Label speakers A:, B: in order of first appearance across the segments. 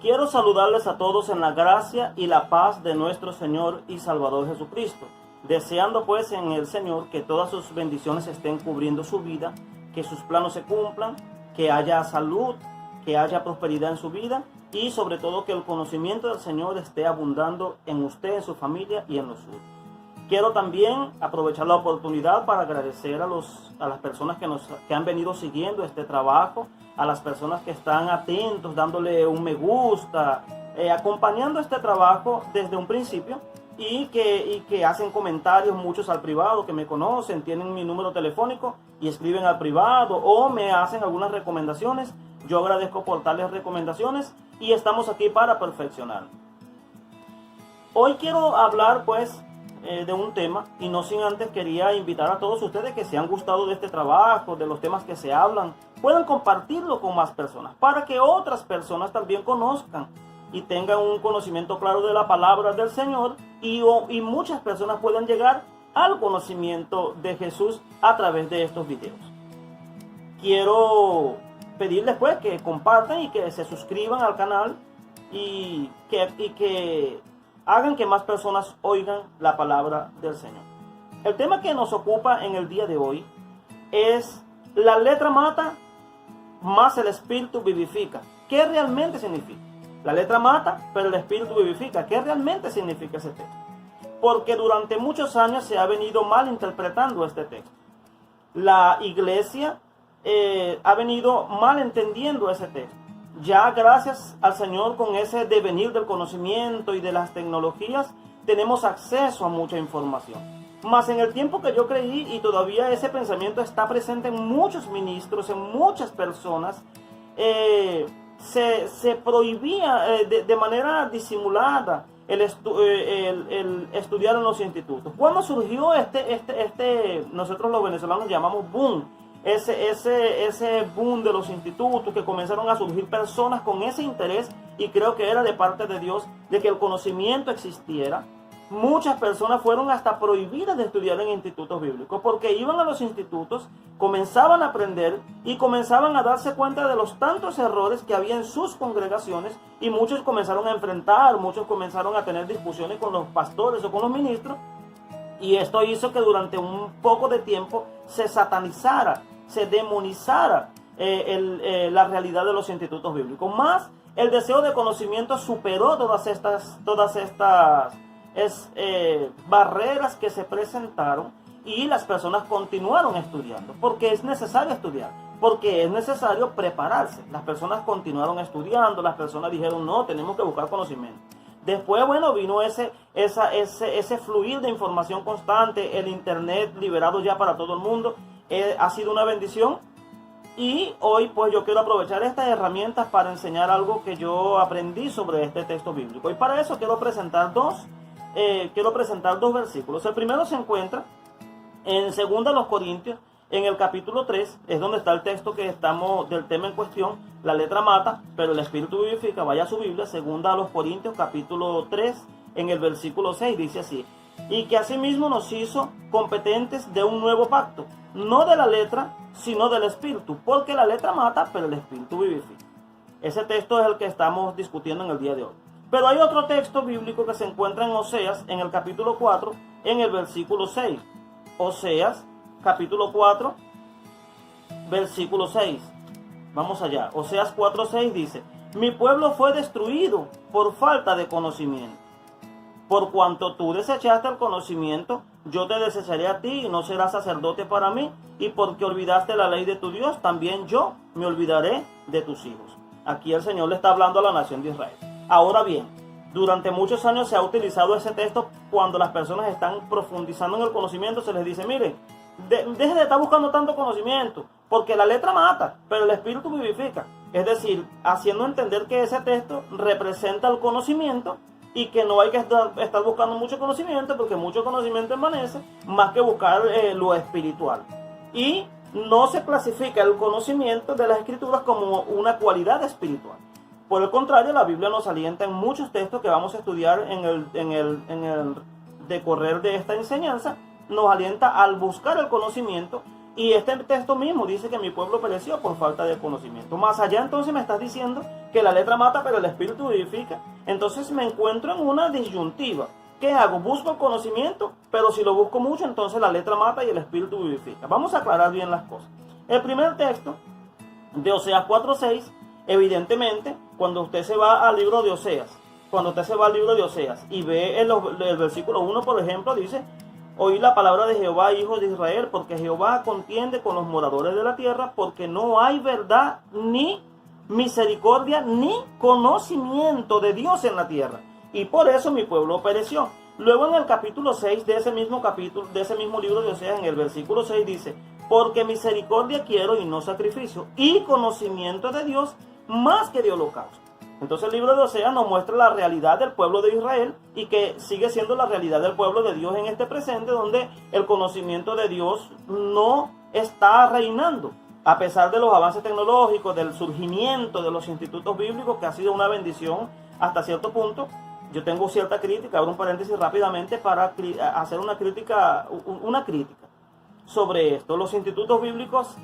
A: Quiero saludarles a todos en la gracia y la paz de nuestro Señor y Salvador Jesucristo, deseando pues en el Señor que todas sus bendiciones estén cubriendo su vida, que sus planos se cumplan, que haya salud, que haya prosperidad en su vida y sobre todo que el conocimiento del Señor esté abundando en usted, en su familia y en los suyos. Quiero también aprovechar la oportunidad para agradecer a las personas que han venido siguiendo este trabajo, a las personas que están atentos, dándole un me gusta, acompañando este trabajo desde un principio y que hacen comentarios, muchos al privado, que me conocen, tienen mi número telefónico y escriben al privado o me hacen algunas recomendaciones. Yo agradezco por tales recomendaciones y estamos aquí para perfeccionar. Hoy quiero hablar pues de un tema y no sin antes quería invitar a todos ustedes que se han gustado de este trabajo, de los temas que se hablan, puedan compartirlo con más personas para que otras personas también conozcan y tengan un conocimiento claro de la palabra del Señor y muchas personas puedan llegar al conocimiento de Jesús a través de estos videos. Quiero pedirles pues que compartan y que se suscriban al canal y que hagan que más personas oigan la palabra del Señor. El tema que nos ocupa en el día de hoy es: la letra mata, más el espíritu vivifica. ¿Qué realmente significa? La letra mata, pero el espíritu vivifica. ¿Qué realmente significa ese texto? Porque durante muchos años se ha venido malinterpretando este texto. La iglesia ha venido malentendiendo ese texto. Ya gracias al Señor, con ese devenir del conocimiento y de las tecnologías, tenemos acceso a mucha información. Mas en el tiempo que yo creí, y todavía ese pensamiento está presente en muchos ministros, en muchas personas, se prohibía de manera disimulada el estudiar en los institutos. ¿Cuándo surgió nosotros los venezolanos llamamos boom? Ese boom de los institutos, que comenzaron a surgir personas con ese interés, y creo que era de parte de Dios, de que el conocimiento existiera. Muchas personas fueron hasta prohibidas de estudiar en institutos bíblicos porque iban a los institutos, comenzaban a aprender y comenzaban a darse cuenta de los tantos errores que había en sus congregaciones, y muchos comenzaron a enfrentar, muchos comenzaron a tener discusiones con los pastores o con los ministros, y esto hizo que durante un poco de tiempo se satanizara, se demonizara la realidad de los institutos bíblicos. Más el deseo de conocimiento superó todas estas barreras que se presentaron, y las personas continuaron estudiando, porque es necesario estudiar, porque es necesario prepararse. Las personas continuaron estudiando, las personas dijeron: no, tenemos que buscar conocimiento. Después, bueno, vino ese fluir de información constante, el internet liberado ya para todo el mundo, ha sido una bendición. Y hoy pues yo quiero aprovechar estas herramientas para enseñar algo que yo aprendí sobre este texto bíblico. Y para eso quiero presentar dos versículos. El primero se encuentra en 2 Corintios, en el capítulo 3, es donde está el texto que estamos del tema en cuestión. La letra mata, pero el espíritu vivifica. Vaya a su Biblia, 2 Corintios, capítulo 3, en el versículo 6, dice así: y que asimismo nos hizo competentes de un nuevo pacto, no de la letra, sino del espíritu, porque la letra mata, pero el espíritu vivifica. Ese texto es el que estamos discutiendo en el día de hoy. Pero hay otro texto bíblico que se encuentra en Oseas, en el capítulo 4, en el versículo 6. Oseas, capítulo 4, versículo 6. Vamos allá. Oseas 4:6 dice: mi pueblo fue destruido por falta de conocimiento. Por cuanto tú desechaste el conocimiento, yo te desecharé a ti y no serás sacerdote para mí. Y porque olvidaste la ley de tu Dios, también yo me olvidaré de tus hijos. Aquí el Señor le está hablando a la nación de Israel. Ahora bien, durante muchos años se ha utilizado ese texto cuando las personas están profundizando en el conocimiento. Se les dice: miren, deje de estar buscando tanto conocimiento, porque la letra mata, pero el espíritu vivifica. Es decir, haciendo entender que ese texto representa el conocimiento y que no hay que estar buscando mucho conocimiento, porque mucho conocimiento envanece, más que buscar lo espiritual. Y no se clasifica el conocimiento de las escrituras como una cualidad espiritual. Por el contrario, la Biblia nos alienta en muchos textos que vamos a estudiar en el decorrer de esta enseñanza. Nos alienta al buscar el conocimiento, y este texto mismo dice que mi pueblo pereció por falta de conocimiento. Más allá, entonces me estás diciendo que la letra mata pero el espíritu vivifica. Entonces me encuentro en una disyuntiva. ¿Qué hago? Busco el conocimiento, pero si lo busco mucho, entonces la letra mata y el espíritu vivifica. Vamos a aclarar bien las cosas. El primer texto de Oseas 4:6, evidentemente, cuando usted se va al libro de Oseas, y ve el versículo 1, por ejemplo, dice: oí la palabra de Jehová, hijos de Israel, porque Jehová contiende con los moradores de la tierra, porque no hay verdad, ni misericordia, ni conocimiento de Dios en la tierra, y por eso mi pueblo pereció. Luego en el capítulo 6 de ese mismo libro de Oseas, en el versículo 6 dice: porque misericordia quiero y no sacrificio, y conocimiento de Dios más que de holocausto. Entonces el libro de Oseas nos muestra la realidad del pueblo de Israel y que sigue siendo la realidad del pueblo de Dios en este presente, donde el conocimiento de Dios no está reinando. A pesar de los avances tecnológicos, del surgimiento de los institutos bíblicos, que ha sido una bendición hasta cierto punto, yo tengo cierta crítica, abro un paréntesis rápidamente para hacer una crítica sobre esto. Los institutos bíblicos,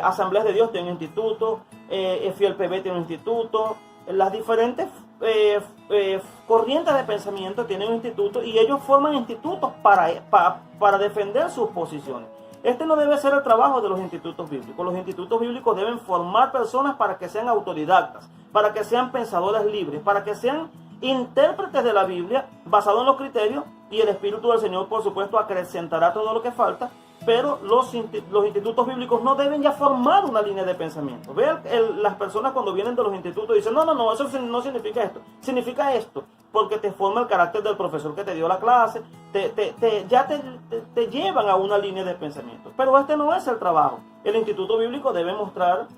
A: Asambleas de Dios tienen un instituto, Fiel PB tiene un instituto, las diferentes corrientes de pensamiento tienen un instituto y ellos forman institutos para defender sus posiciones. Este no debe ser el trabajo de los institutos bíblicos. Los institutos bíblicos deben formar personas para que sean autodidactas, para que sean pensadores libres, para que sean intérpretes de la Biblia basado en los criterios, y el Espíritu del Señor, por supuesto, acrecentará todo lo que falta. Pero los institutos bíblicos no deben ya formar una línea de pensamiento. Vean, las personas cuando vienen de los institutos dicen: no, eso no significa esto. Significa esto, porque te forma el carácter del profesor que te dio la clase, te llevan a una línea de pensamiento. Pero este no es el trabajo. El instituto bíblico debe mostrar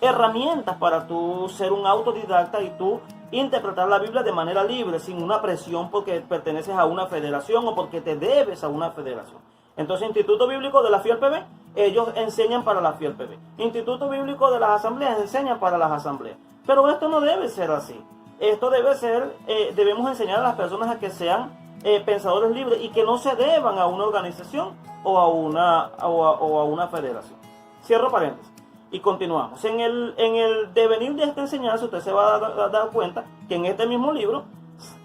A: herramientas para tú ser un autodidacta y tú interpretar la Biblia de manera libre, sin una presión porque perteneces a una federación o porque te debes a una federación. Entonces, Instituto Bíblico de la Fiel PB, ellos enseñan para la Fiel PB. Instituto Bíblico de las Asambleas enseñan para las Asambleas. Pero esto no debe ser así. Esto debe ser, debemos enseñar a las personas a que sean pensadores libres y que no se deban a una organización o a una federación. Cierro paréntesis y continuamos. En el devenir de esta enseñanza, usted se va a dar cuenta que en este mismo libro,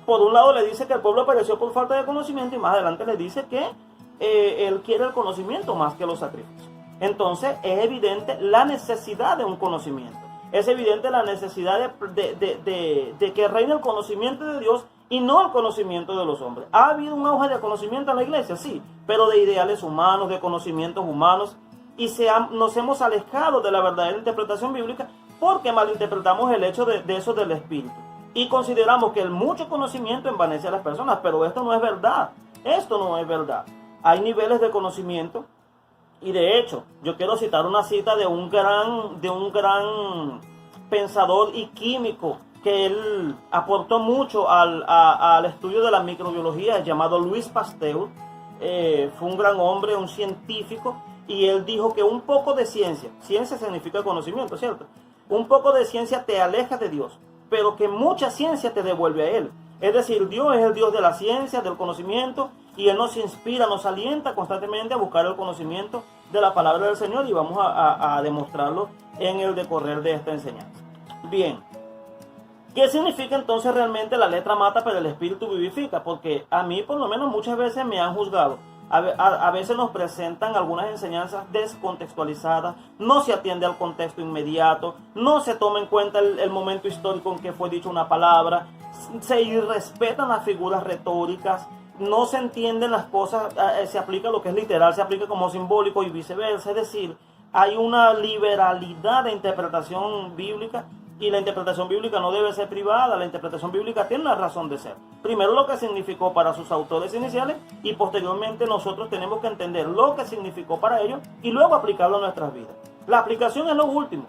A: por un lado le dice que el pueblo pereció por falta de conocimiento, y más adelante le dice que él quiere el conocimiento más que los sacrificios. Entonces es evidente la necesidad de un conocimiento. Es evidente la necesidad de que reine el conocimiento de Dios y no el conocimiento de los hombres. ¿Ha habido un auge de conocimiento en la iglesia? Sí, pero de ideales humanos, de conocimientos humanos, y nos hemos alejado de la verdadera interpretación bíblica porque malinterpretamos el hecho de eso del Espíritu. Y consideramos que el mucho conocimiento envanece a las personas, pero esto no es verdad. Esto no es verdad. Hay niveles de conocimiento, y de hecho, yo quiero citar una cita de un gran pensador y químico que él aportó mucho al estudio de la microbiología, llamado Louis Pasteur. Fue un gran hombre, un científico, y él dijo que un poco de ciencia significa conocimiento, ¿cierto? Un poco de ciencia te aleja de Dios, pero que mucha ciencia te devuelve a Él. Es decir, Dios es el Dios de la ciencia, del conocimiento, y Él nos inspira, nos alienta constantemente a buscar el conocimiento de la palabra del Señor, y vamos a demostrarlo en el decorrer de esta enseñanza. Bien, ¿qué significa entonces realmente la letra mata pero el espíritu vivifica? Porque a mí por lo menos muchas veces me han juzgado. A veces nos presentan algunas enseñanzas descontextualizadas, no se atiende al contexto inmediato, no se toma en cuenta el momento histórico en que fue dicha una palabra, se irrespetan las figuras retóricas, no se entienden las cosas, se aplica lo que es literal, se aplica como simbólico y viceversa. Es decir, hay una liberalidad de interpretación bíblica, y la interpretación bíblica no debe ser privada. La interpretación bíblica tiene una razón de ser. Primero lo que significó para sus autores iniciales, y posteriormente nosotros tenemos que entender lo que significó para ellos y luego aplicarlo a nuestras vidas. La aplicación es lo último.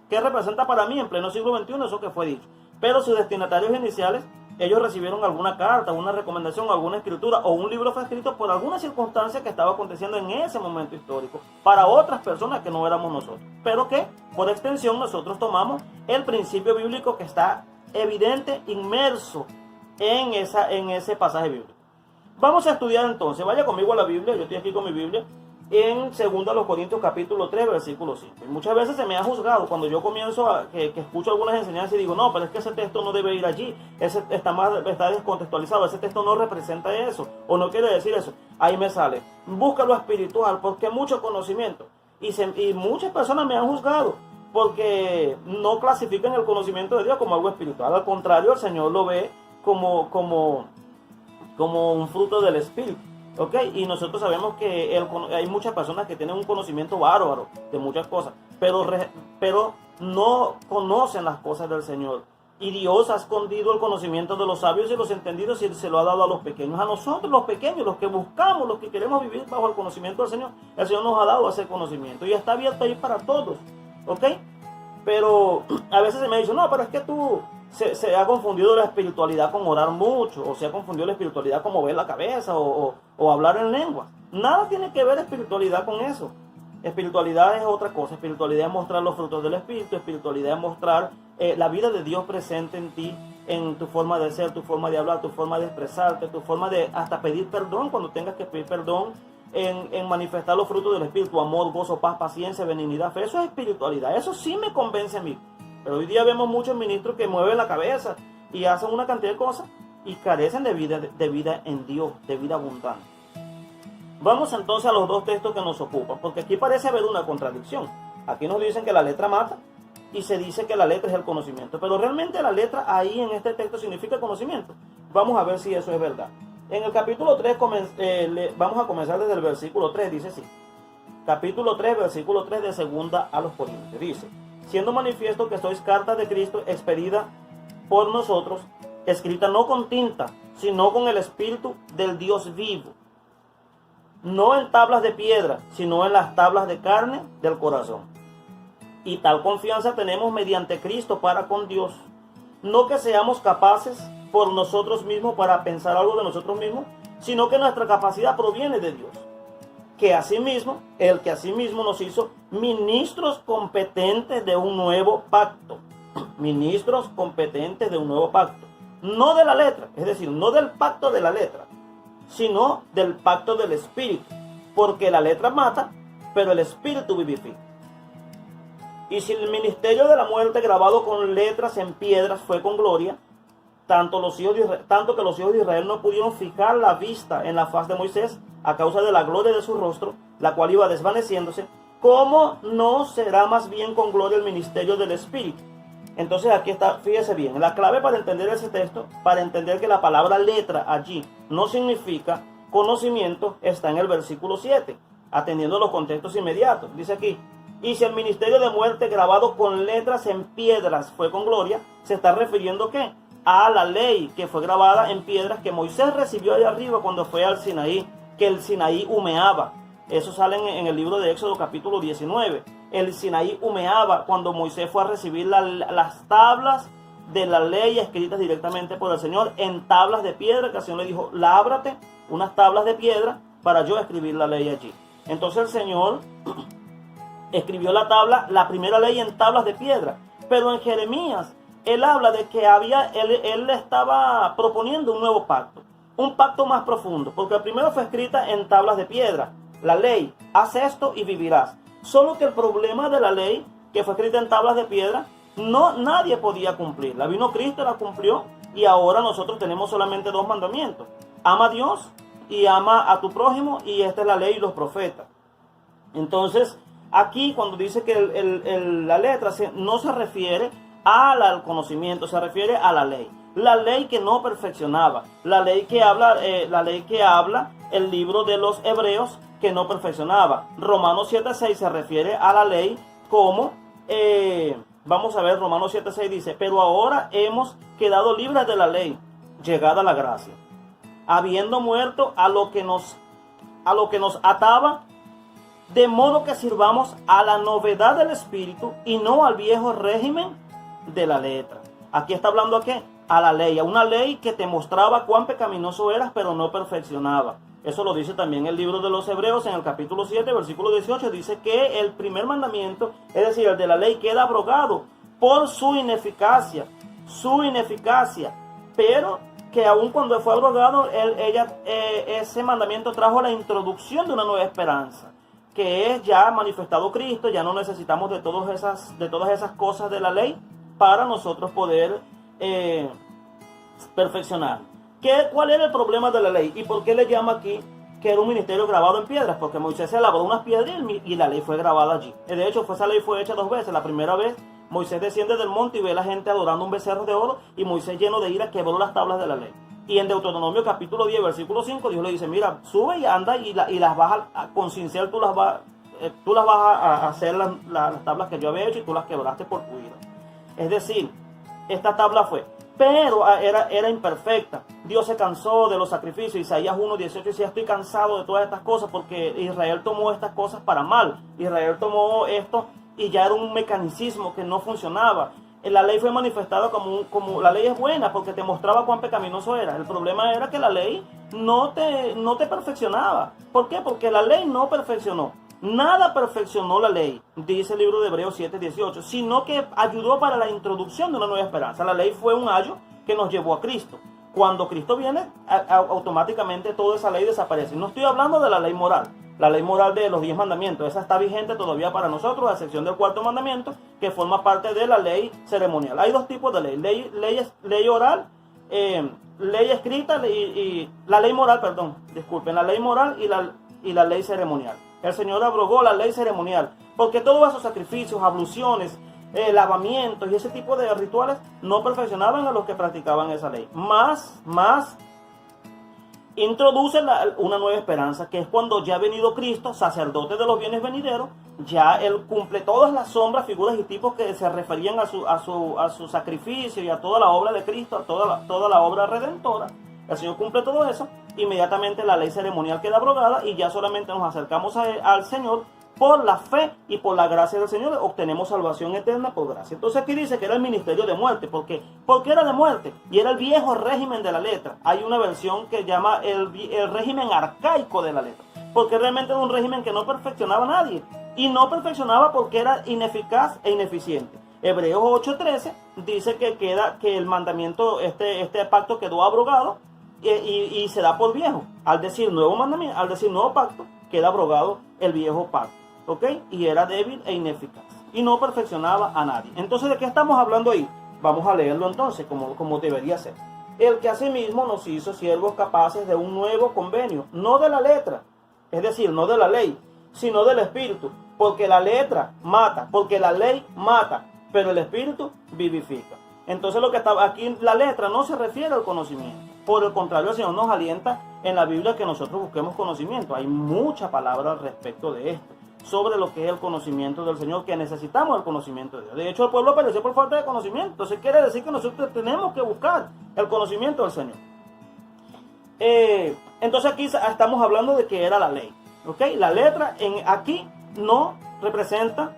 A: ¿Qué representa para mí en pleno siglo XXI eso que fue dicho? Pero sus destinatarios iniciales, ellos recibieron alguna carta, una recomendación, alguna escritura, o un libro fue escrito por alguna circunstancia que estaba aconteciendo en ese momento histórico para otras personas que no éramos nosotros, pero que por extensión nosotros tomamos el principio bíblico que está evidente, inmerso en ese pasaje bíblico. Vamos a estudiar entonces. Vaya conmigo a la Biblia. Yo estoy aquí con mi Biblia. en 2 Corintios capítulo 3, versículo 5. Y muchas veces se me ha juzgado cuando yo comienzo que escucho algunas enseñanzas y digo, no, pero es que ese texto no debe ir allí, ese está descontextualizado, ese texto no representa eso, o no quiere decir eso. Ahí me sale, busca lo espiritual, porque mucho conocimiento. Y muchas personas me han juzgado porque no clasifican el conocimiento de Dios como algo espiritual. Al contrario, el Señor lo ve como un fruto del Espíritu. ¿Ok? Y nosotros sabemos que hay muchas personas que tienen un conocimiento bárbaro de muchas cosas, pero no conocen las cosas del Señor. Y Dios ha escondido el conocimiento de los sabios y los entendidos y se lo ha dado a los pequeños. A nosotros los pequeños, los que buscamos, los que queremos vivir bajo el conocimiento del Señor, el Señor nos ha dado ese conocimiento y está abierto ahí para todos. ¿Ok? Pero a veces se me dice, no, pero es que tú se ha confundido la espiritualidad con orar mucho, o se ha confundido la espiritualidad con mover la cabeza o hablar en lenguas. Nada tiene que ver espiritualidad con eso. Espiritualidad es otra cosa. Espiritualidad es mostrar los frutos del Espíritu. Espiritualidad es mostrar la vida de Dios presente en ti, en tu forma de ser, tu forma de hablar, tu forma de expresarte, tu forma de hasta pedir perdón cuando tengas que pedir perdón, en manifestar los frutos del Espíritu, amor, gozo, paz, paciencia, benignidad, fe. Eso es espiritualidad. Eso sí me convence a mí. Pero hoy día vemos muchos ministros que mueven la cabeza y hacen una cantidad de cosas y carecen de vida en Dios, de vida abundante. Vamos entonces a los dos textos que nos ocupan, porque aquí parece haber una contradicción. Aquí nos dicen que la letra mata y se dice que la letra es el conocimiento, pero realmente la letra ahí en este texto significa conocimiento. Vamos a ver si eso es verdad. En el capítulo 3, vamos a comenzar desde el versículo 3, dice así. Capítulo 3, versículo 3 de 2 a los Corintios, dice: siendo manifiesto que sois carta de Cristo expedida por nosotros, escrita no con tinta, sino con el Espíritu del Dios vivo, no en tablas de piedra, sino en las tablas de carne del corazón. Y tal confianza tenemos mediante Cristo para con Dios. No que seamos capaces por nosotros mismos para pensar algo de nosotros mismos, sino que nuestra capacidad proviene de Dios. El que asimismo nos hizo ministros competentes de un nuevo pacto. Ministros competentes de un nuevo pacto. No de la letra, es decir, no del pacto de la letra, sino del pacto del Espíritu. Porque la letra mata, pero el Espíritu vivifica. Y si el ministerio de la muerte grabado con letras en piedras fue con gloria, tanto que los hijos de Israel no pudieron fijar la vista en la faz de Moisés a causa de la gloria de su rostro, la cual iba desvaneciéndose, ¿cómo no será más bien con gloria el ministerio del Espíritu? Entonces aquí está, fíjese bien, la clave para entender ese texto, para entender que la palabra letra allí no significa conocimiento, está en el versículo 7, atendiendo los contextos inmediatos. Dice aquí: y si el ministerio de muerte grabado con letras en piedras fue con gloria, se está refiriendo ¿qué? A la ley que fue grabada en piedras que Moisés recibió allá arriba cuando fue al Sinaí, que el Sinaí humeaba. Eso sale en el libro de Éxodo capítulo 19. El Sinaí humeaba cuando Moisés fue a recibir las tablas de la ley escritas directamente por el Señor en tablas de piedra, que el Señor le dijo: lábrate unas tablas de piedra para yo escribir la ley allí. Entonces el Señor escribió la primera ley en tablas de piedra. Pero en Jeremías él habla de que él estaba proponiendo un nuevo pacto, un pacto más profundo, porque el primero fue escrita en tablas de piedra, la ley: haz esto y vivirás. Solo que el problema de la ley que fue escrita en tablas de piedra, nadie podía cumplirla. Vino Cristo, la cumplió, y ahora nosotros tenemos solamente dos mandamientos: ama a Dios y ama a tu prójimo, y esta es la ley y los profetas. Entonces aquí cuando dice que la letra no se refiere al conocimiento, se refiere a la ley. La ley que no perfeccionaba, la ley que habla el libro de los Hebreos, que no perfeccionaba. Romanos 7:6 se refiere a la ley como, vamos a ver, Romanos 7:6 dice: pero ahora hemos quedado libres de la ley, llegada la gracia, habiendo muerto a lo que nos ataba, de modo que sirvamos a la novedad del Espíritu y no al viejo régimen de la letra. Aquí está hablando ¿a qué? A la ley, a una ley que te mostraba cuán pecaminoso eras, pero no perfeccionaba. Eso lo dice también el libro de los Hebreos en el capítulo 7, versículo 18. Dice que el primer mandamiento, es decir, el de la ley, queda abrogado por su ineficacia, pero que aun cuando fue abrogado, ese mandamiento trajo la introducción de una nueva esperanza. que es ya manifestado Cristo, ya no necesitamos de todas esas cosas de la ley para nosotros poder perfeccionar. ¿Cuál era el problema de la ley? ¿Y por qué le llama aquí que era un ministerio grabado en piedras? Porque Moisés se labró unas piedras y la ley fue grabada allí. De hecho, esa ley fue hecha 2 veces. La primera vez, Moisés desciende del monte y ve a la gente adorando un becerro de oro, y Moisés, lleno de ira, quebró las tablas de la ley. Y en Deuteronomio capítulo 10, versículo 5, Dios le dice, mira, sube y anda y las vas con cincel, tú las vas a hacer las tablas que yo había hecho, y tú las quebraste por tu ira. Es decir, esta tabla fue, pero era imperfecta. Dios se cansó de los sacrificios. Isaías 1:18 decía, estoy cansado de todas estas cosas, porque Israel tomó estas cosas para mal. Israel tomó esto y ya era un mecanicismo que no funcionaba. La ley fue manifestada como la ley es buena, porque te mostraba cuán pecaminoso era. El problema era que la ley no te perfeccionaba. ¿Por qué? Porque la ley no perfeccionó. Nada perfeccionó la ley, dice el libro de Hebreos 7:18, sino que ayudó para la introducción de una nueva esperanza. La ley fue un ayo que nos llevó a Cristo. Cuando Cristo viene, automáticamente toda esa ley desaparece. No estoy hablando de la ley moral. La ley moral de los 10 mandamientos, esa está vigente todavía para nosotros, a excepción del 4.º mandamiento, que forma parte de la ley ceremonial. Hay 2 tipos de ley oral, ley escrita y la ley moral, perdón, disculpen, la ley moral y la ley ceremonial. El Señor abrogó la ley ceremonial, porque todos esos sacrificios, abluciones, lavamientos y ese tipo de rituales no perfeccionaban a los que practicaban esa ley. Más introduce una nueva esperanza, que es cuando ya ha venido Cristo, sacerdote de los bienes venideros. Ya Él cumple todas las sombras, figuras y tipos que se referían a su sacrificio y a toda la obra de Cristo, a toda la obra redentora. El Señor cumple todo eso. Inmediatamente la ley ceremonial queda abrogada y ya solamente nos acercamos al Señor por la fe y por la gracia del Señor. Obtenemos salvación eterna por gracia. Entonces aquí dice que era el ministerio de muerte. ¿Por qué? Porque era de muerte y era el viejo régimen de la letra. Hay una versión que llama el régimen arcaico de la letra, porque realmente era un régimen que no perfeccionaba a nadie, y no perfeccionaba porque era ineficaz e ineficiente. Hebreos 8:13 dice que el mandamiento, este pacto quedó abrogado y se da por viejo. Al decir nuevo mandamiento, al decir nuevo pacto, queda abrogado el viejo pacto, ¿ok? Y era débil e ineficaz y no perfeccionaba a nadie. Entonces, ¿de qué estamos hablando ahí? Vamos a leerlo entonces como debería ser. El que asimismo nos hizo siervos capaces de un nuevo convenio, no de la letra, es decir, no de la ley, sino del Espíritu, porque la letra mata, porque la ley mata, pero el Espíritu vivifica. Entonces, lo que está aquí, la letra no se refiere al conocimiento. Por el contrario, el Señor nos alienta en la Biblia que nosotros busquemos conocimiento. Hay mucha palabra al respecto de esto, sobre lo que es el conocimiento del Señor, que necesitamos el conocimiento de Dios. De hecho, el pueblo pereció por falta de conocimiento. Entonces quiere decir que nosotros tenemos que buscar el conocimiento del Señor. Entonces aquí estamos hablando de que era la ley, ¿ok? La letra aquí no representa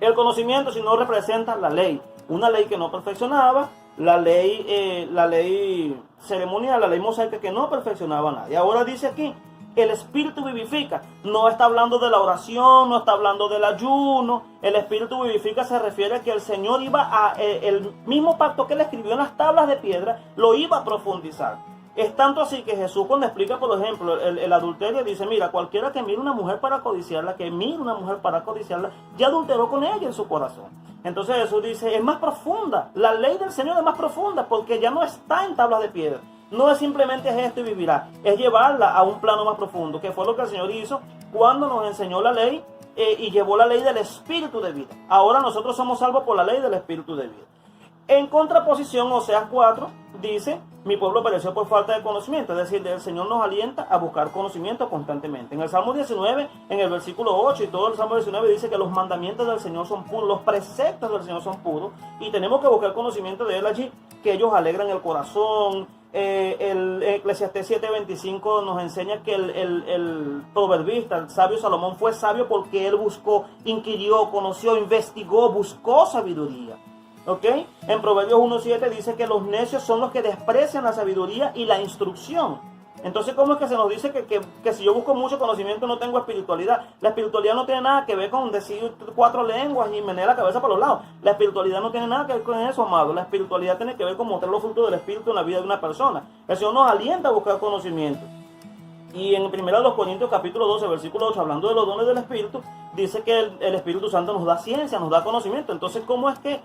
A: el conocimiento, sino representa la ley. Una ley que no perfeccionaba, la ley ceremonial, la ley mosaica, que no perfeccionaba a nadie. Ahora dice aquí, el Espíritu vivifica. No está hablando de la oración, no está hablando del ayuno. El Espíritu vivifica se refiere a que el Señor iba el mismo pacto que él escribió en las tablas de piedra, lo iba a profundizar. Es tanto así que Jesús, cuando explica, por ejemplo, el adulterio, dice, mira, cualquiera que mire una mujer para codiciarla, ya adulteró con ella en su corazón. Entonces Jesús dice, es más profunda, la ley del Señor es más profunda, porque ya no está en tablas de piedra. No es simplemente esto y vivirá, es llevarla a un plano más profundo, que fue lo que el Señor hizo cuando nos enseñó la ley y llevó la ley del Espíritu de vida. Ahora nosotros somos salvos por la ley del Espíritu de vida. En contraposición, Oseas 4 dice, mi pueblo pereció por falta de conocimiento. Es decir, el Señor nos alienta a buscar conocimiento constantemente. En el Salmo 19, en el versículo 8 y todo el Salmo 19 dice que los mandamientos del Señor son puros, los preceptos del Señor son puros, y tenemos que buscar conocimiento de Él allí, que ellos alegran el corazón. El Eclesiastés 7:25 nos enseña que el proverbista, el sabio Salomón, fue sabio porque él buscó, inquirió, conoció, investigó, buscó sabiduría. ¿Ok? En Proverbios 1:7 dice que los necios son los que desprecian la sabiduría y la instrucción. Entonces, ¿cómo es que se nos dice que si yo busco mucho conocimiento no tengo espiritualidad? La espiritualidad no tiene nada que ver con decir 4 lenguas y menear la cabeza para los lados. La espiritualidad no tiene nada que ver con eso, amado. La espiritualidad tiene que ver con mostrar los frutos del Espíritu en la vida de una persona. El Señor nos alienta a buscar conocimiento. Y en 1 Corintios capítulo 12, versículo 8, hablando de los dones del Espíritu, dice que el Espíritu Santo nos da ciencia, nos da conocimiento. Entonces, ¿cómo es que?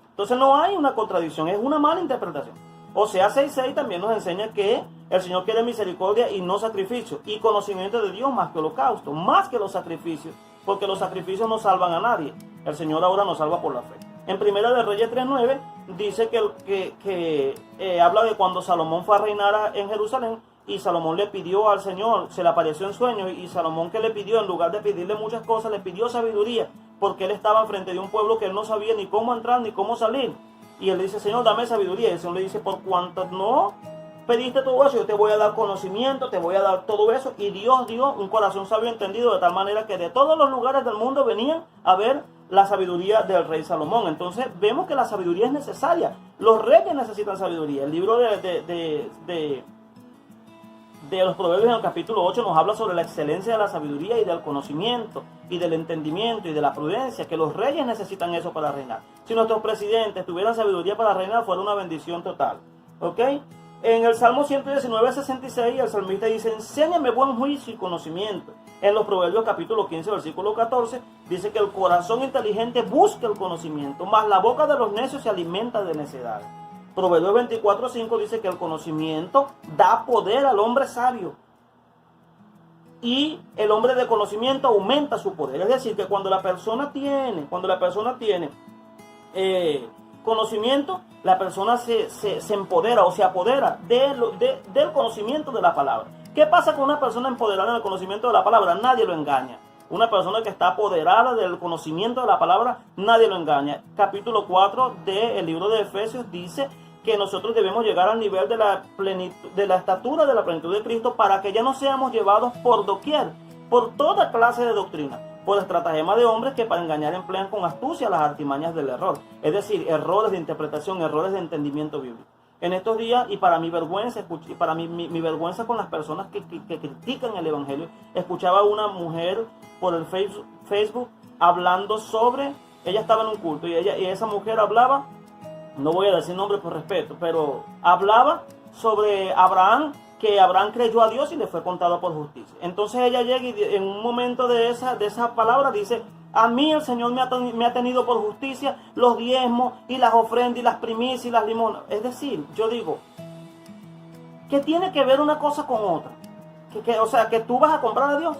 A: Entonces no hay una contradicción, es una mala interpretación. Oseas 6:6 también nos enseña que el Señor quiere misericordia y no sacrificio, y conocimiento de Dios más que holocausto, más que los sacrificios, porque los sacrificios no salvan a nadie. El Señor ahora nos salva por la fe. En 1 Reyes 3:9 dice que habla de cuando Salomón fue a reinar en Jerusalén, y Salomón le pidió al Señor, se le apareció en sueños, y Salomón, que le pidió, en lugar de pedirle muchas cosas, le pidió sabiduría, porque él estaba frente de un pueblo que él no sabía ni cómo entrar ni cómo salir. Y él dice: Señor, dame sabiduría. Y el Señor le dice: por cuanto no pediste todo eso, yo te voy a dar conocimiento, te voy a dar todo eso. Y Dios dio un corazón sabio entendido, de tal manera que de todos los lugares del mundo venían a ver la sabiduría del rey Salomón. Entonces vemos que la sabiduría es necesaria. Los reyes necesitan sabiduría. El libro de los Proverbios, en el capítulo 8, nos habla sobre la excelencia de la sabiduría y del conocimiento y del entendimiento y de la prudencia, que los reyes necesitan eso para reinar. Si nuestros presidentes tuvieran sabiduría para reinar, fuera una bendición total. ¿Ok? En el Salmo 119:66, el salmista dice: enséñame buen juicio y conocimiento. En los Proverbios capítulo 15, versículo 14, dice que el corazón inteligente busca el conocimiento, mas la boca de los necios se alimenta de necedad. Proverbios 24:5 dice que el conocimiento da poder al hombre sabio, y el hombre de conocimiento aumenta su poder. Es decir, que cuando la persona tiene conocimiento, la persona se empodera o se apodera del conocimiento de la palabra. ¿Qué pasa con una persona empoderada del conocimiento de la palabra? Nadie lo engaña. Una persona que está apoderada del conocimiento de la palabra, nadie lo engaña. Capítulo 4 del libro de Efesios dice que nosotros debemos llegar al nivel de la plenitud, de la estatura de la plenitud de Cristo, para que ya no seamos llevados por doquier, por toda clase de doctrina, por estratagema de hombres que para engañar emplean con astucia las artimañas del error. Es decir, errores de interpretación, errores de entendimiento bíblico. En estos días, y para mi vergüenza, y para mi vergüenza con las personas que critican el Evangelio, escuchaba a una mujer por el Facebook hablando sobre, ella estaba en un culto, y esa mujer hablaba, no voy a decir nombre por respeto, pero hablaba sobre Abraham, que Abraham creyó a Dios y le fue contado por justicia. Entonces ella llega y en un momento de esa palabra dice: a mí el Señor me ha tenido por justicia los diezmos y las ofrendas y las primicias y las limonas. Es decir, yo digo, ¿qué tiene que ver una cosa con otra? O sea, que tú vas a comprar a Dios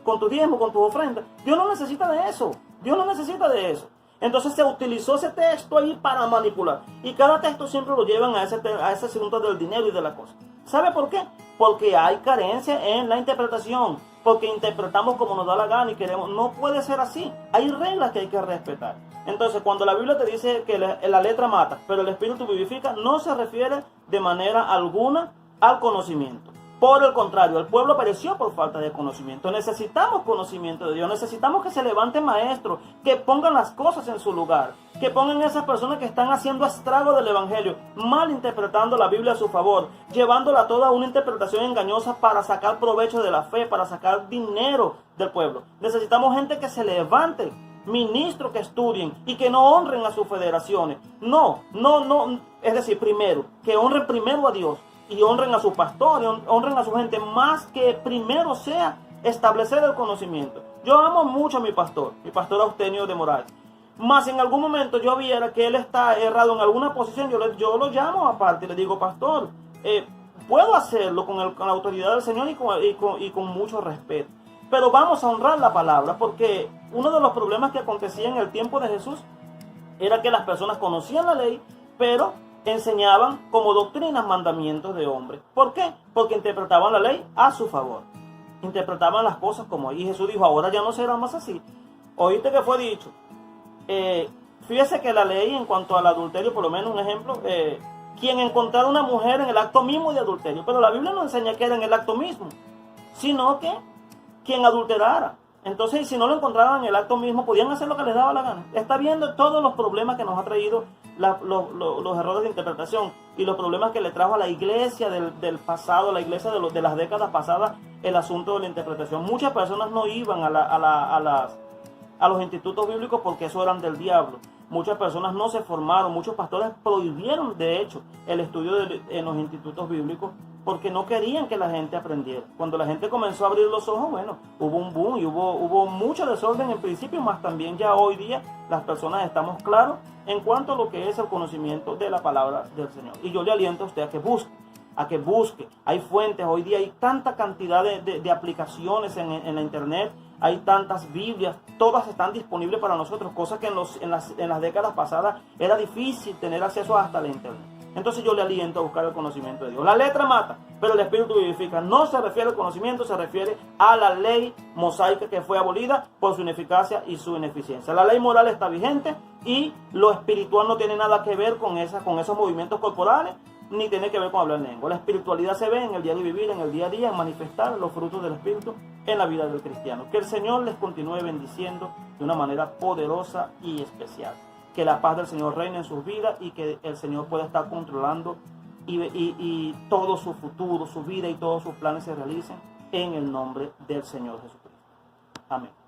A: con tu diezmo, con tus ofrendas. Dios no necesita de eso. Dios no necesita de eso. Entonces se utilizó ese texto ahí para manipular. Y cada texto siempre lo llevan a ese asunto del dinero y de la cosa. ¿Sabe por qué? Porque hay carencia en la interpretación. Porque interpretamos como nos da la gana y queremos. No puede ser así. Hay reglas que hay que respetar. Entonces, cuando la Biblia te dice que la letra mata, pero el Espíritu vivifica, no se refiere de manera alguna al conocimiento. Por el contrario, el pueblo pereció por falta de conocimiento. Necesitamos conocimiento de Dios. Necesitamos que se levanten maestros, que pongan las cosas en su lugar, que pongan esas personas que están haciendo estrago del Evangelio, mal interpretando la Biblia a su favor, llevándola toda a una interpretación engañosa para sacar provecho de la fe, para sacar dinero del pueblo. Necesitamos gente que se levante, ministros que estudien y que no honren a sus federaciones. No. Es decir, primero, que honren primero a Dios y honren a sus pastores, honren a su gente, más que primero sea establecer el conocimiento. Yo amo mucho a mi pastor Austenio de Morales. Más en algún momento yo viera que él está errado en alguna posición, yo lo llamo aparte y le digo: pastor, puedo hacerlo con la autoridad del Señor y con mucho respeto. Pero vamos a honrar la palabra, porque uno de los problemas que acontecía en el tiempo de Jesús era que las personas conocían la ley, pero enseñaban como doctrinas mandamientos de hombres. ¿Por qué? Porque interpretaban la ley a su favor. Interpretaban las cosas como... Y Jesús dijo: ahora ya no será más así. Oíste que fue dicho. Fíjese que la ley en cuanto al adulterio, por lo menos un ejemplo, quien encontrara una mujer en el acto mismo de adulterio. Pero la Biblia no enseña que era en el acto mismo, sino que quien adulterara. Entonces, si no lo encontraban en el acto mismo, podían hacer lo que les daba la gana. Está viendo todos los problemas que nos ha traído los errores de interpretación y los problemas que le trajo a la iglesia del pasado, la iglesia de las décadas pasadas, el asunto de la interpretación. Muchas personas no iban a los institutos bíblicos porque eso eran del diablo. Muchas personas no se formaron, muchos pastores prohibieron de hecho el estudio en los institutos bíblicos porque no querían que la gente aprendiera. Cuando la gente comenzó a abrir los ojos, bueno, hubo un boom y hubo mucho desorden en principio, más también ya hoy día las personas estamos claros en cuanto a lo que es el conocimiento de la palabra del Señor. Y yo le aliento a usted a que busque. Hay fuentes, hoy día hay tanta cantidad de aplicaciones en la internet, hay tantas Biblias, todas están disponibles para nosotros, cosas que en las décadas pasadas era difícil tener acceso hasta la internet. Entonces yo le aliento a buscar el conocimiento de Dios. La letra mata, pero el Espíritu vivifica. No se refiere al conocimiento, se refiere a la ley mosaica que fue abolida por su ineficacia y su ineficiencia. La ley moral está vigente y lo espiritual no tiene nada que ver con esos movimientos corporales, ni tiene que ver con hablar en lengua. La espiritualidad se ve en el diario vivir, en el día a día, en manifestar los frutos del Espíritu en la vida del cristiano. Que el Señor les continúe bendiciendo de una manera poderosa y especial. Que la paz del Señor reine en sus vidas y que el Señor pueda estar controlando y todo su futuro, su vida y todos sus planes se realicen en el nombre del Señor Jesucristo. Amén.